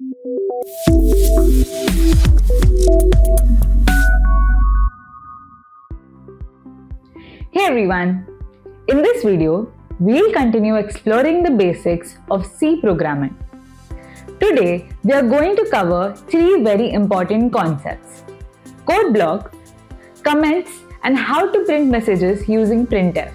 Hey everyone! In this video, we'll continue exploring the basics of C programming. Today, we are going to cover three very important concepts: code blocks, comments, and how to print messages using printf.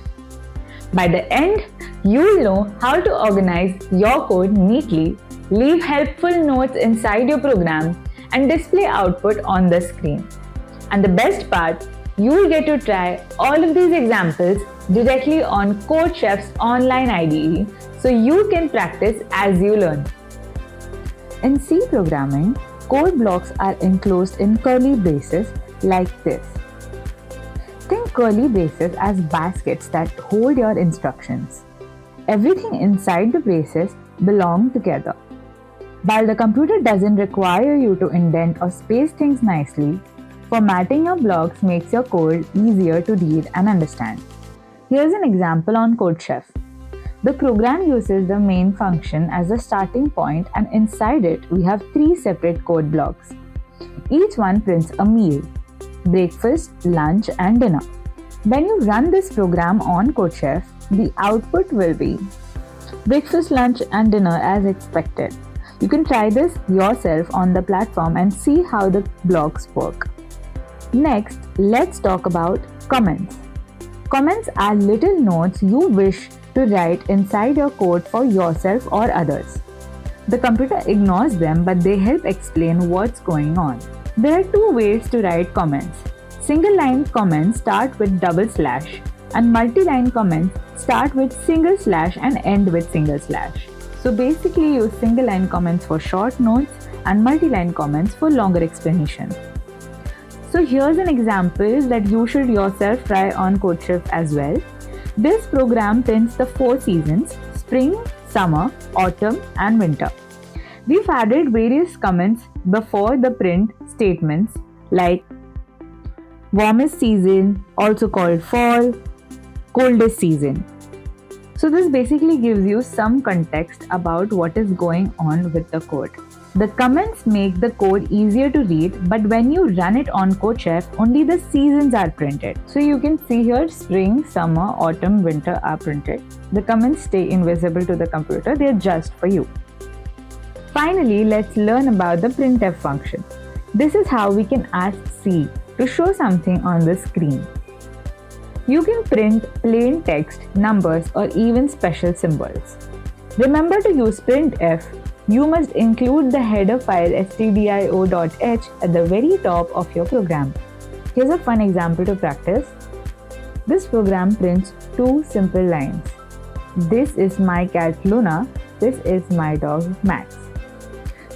By the end, you'll know how to organize your code neatly, leave helpful notes inside your program, and display output on the screen. And the best part, you'll get to try all of these examples directly on CodeChef's online IDE, so you can practice as you learn. In C programming, code blocks are enclosed in curly braces like this. Think curly braces as baskets that hold your instructions. Everything inside the braces belongs together. While the computer doesn't require you to indent or space things nicely, formatting your blocks makes your code easier to read and understand. Here's an example on CodeChef. The program uses the main function as a starting point, and inside it we have three separate code blocks. Each one prints a meal: breakfast, lunch, and dinner. When you run this program on CodeChef, the output will be breakfast, lunch, and dinner as expected. You can try this yourself on the platform and see how the blocks work. Next, let's talk about comments. Comments are little notes you wish to write inside your code for yourself or others. The computer ignores them, but they help explain what's going on. There are two ways to write comments. Single-line comments start with double slash, and multi-line comments start with single slash and end with single slash. So basically, use single-line comments for short notes and multi-line comments for longer explanations. So here's an example that you should yourself try on CodeChef as well. This program prints the 4 seasons: spring, summer, autumn, and winter. We've added various comments before the print statements like warmest season, also called fall, coldest season. So this basically gives you some context about what is going on with the code. The comments make the code easier to read, but when you run it on CodeChef, only the seasons are printed. So you can see here spring, summer, autumn, winter are printed. The comments stay invisible to the computer, they're just for you. Finally, let's learn about the printf function. This is how we can ask C to show something on the screen. You can print plain text, numbers, or even special symbols. Remember to use printf. You must include the header file stdio.h at the very top of your program. Here's a fun example to practice. This program prints 2 simple lines. This is my cat Luna, this is my dog Max.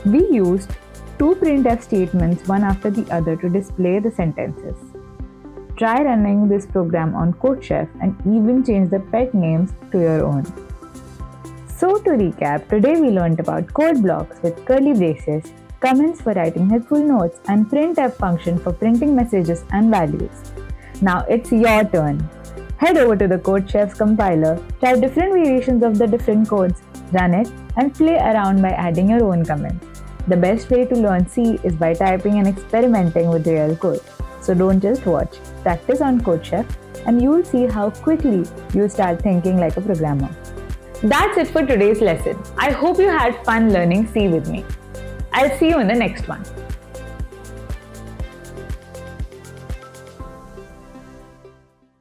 We used 2 printf statements one after the other to display the sentences. Try running this program on CodeChef and even change the pet names to your own. So to recap, today we learned about code blocks with curly braces, comments for writing helpful notes, and printf function for printing messages and values. Now it's your turn. Head over to the CodeChef's compiler, try different variations of the different codes, run it, and play around by adding your own comments. The best way to learn C is by typing and experimenting with real code. So don't just watch, practice on CodeChef, and you'll see how quickly you start thinking like a programmer. That's it for today's lesson. I hope you had fun learning C with me. I'll see you in the next one.